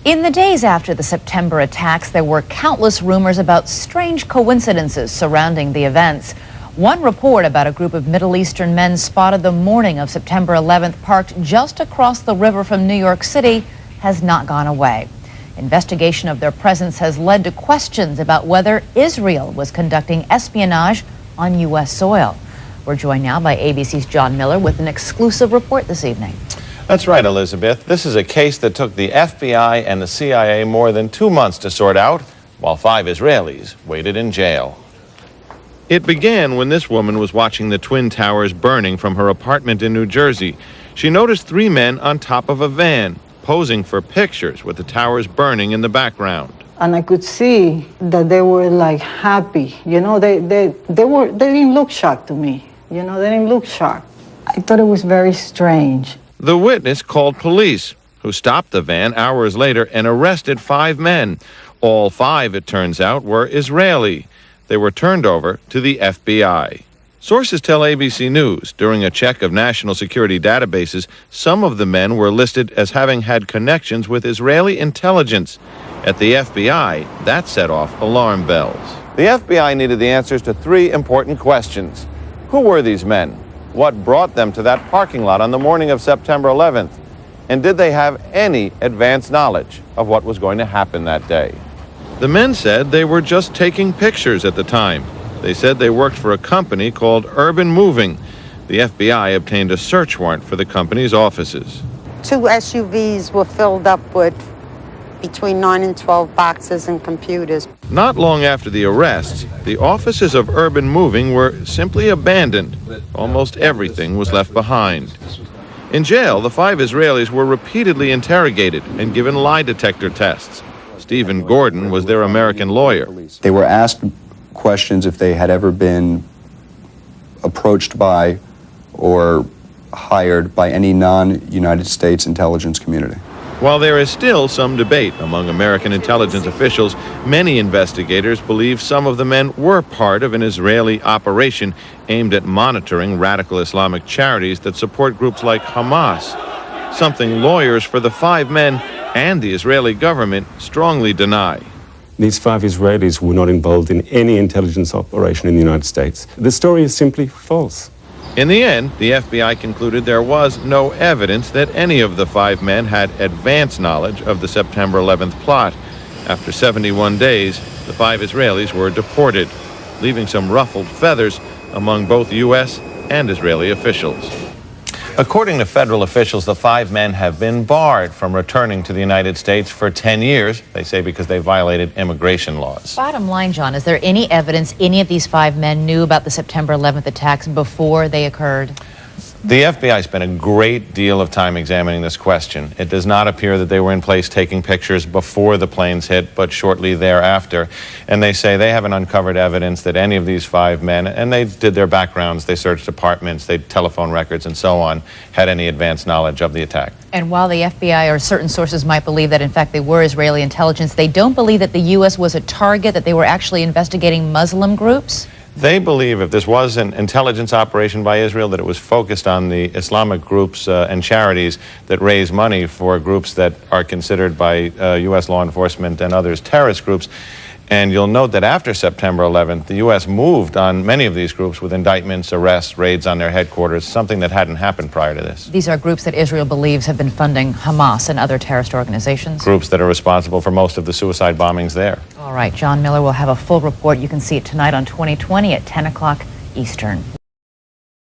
In the days after the September attacks, there were countless rumors about strange coincidences surrounding the events. One report about a group of Middle Eastern men spotted the morning of September 11th parked just across the river from New York City has not gone away. Investigation of their presence has led to questions about whether Israel was conducting espionage on U.S. soil. We're joined now by ABC's John Miller with an exclusive report this evening. That's right, Elizabeth. This is a case that took the FBI and the CIA more than 2 months to sort out, while 5 Israelis waited in jail. It began when this woman was watching the Twin Towers burning from her apartment in New Jersey. She noticed 3 men on top of a van, posing for pictures with the towers burning in the background. And I could see that they were like happy. You know, they didn't look shocked to me. You know, they didn't look shocked. I thought it was very strange. The witness called police, who stopped the van hours later and arrested 5 men. All 5, it turns out, were Israeli. They were turned over to the FBI. Sources tell ABC News during a check of national security databases, some of the men were listed as having had connections with Israeli intelligence. At the FBI, that set off alarm bells. The FBI needed the answers to 3 important questions. Who were these men? What brought them to that parking lot on the morning of September 11th? And did they have any advance knowledge of what was going to happen that day? The men said they were just taking pictures at the time. They said they worked for a company called Urban Moving. The FBI obtained a search warrant for the company's offices. 2 SUVs were filled up with between 9 and 12 boxes and computers. Not long after the arrests, the offices of Urban Moving were simply abandoned. Almost everything was left behind. In jail, the 5 Israelis were repeatedly interrogated and given lie detector tests. Stephen Gordon was their American lawyer. They were asked questions if they had ever been approached by or hired by any non-United States intelligence community. While there is still some debate among American intelligence officials, many investigators believe some of the men were part of an Israeli operation aimed at monitoring radical Islamic charities that support groups like Hamas, something lawyers for the 5 men and the Israeli government strongly deny. These 5 Israelis were not involved in any intelligence operation in the United States. The story is simply false. In the end, the FBI concluded there was no evidence that any of the 5 men had advance knowledge of the September 11th plot. After 71 days, the 5 Israelis were deported, leaving some ruffled feathers among both U.S. and Israeli officials. According to federal officials, the 5 men have been barred from returning to the United States for 10 years, they say because they violated immigration laws. Bottom line, John, is there any evidence any of these 5 men knew about the September 11th attacks before they occurred? The FBI spent a great deal of time examining this question. It does not appear that they were in place taking pictures before the planes hit, but shortly thereafter. And they say they haven't uncovered evidence that any of these 5 men, and they did their backgrounds, they searched apartments, they telephone records and so on, had any advance knowledge of the attack. And while the FBI or certain sources might believe that in fact they were Israeli intelligence, they don't believe that the U.S. was a target, that they were actually investigating Muslim groups? They believe if this was an intelligence operation by Israel, that it was focused on the Islamic groups and charities that raise money for groups that are considered by U.S. law enforcement and others terrorist groups. And you'll note that after September 11th, the U.S. moved on many of these groups with indictments, arrests, raids on their headquarters, something that hadn't happened prior to this. These are groups that Israel believes have been funding Hamas and other terrorist organizations? Groups that are responsible for most of the suicide bombings there. All right, John Miller will have a full report. You can see it tonight on 2020 at 10 o'clock Eastern.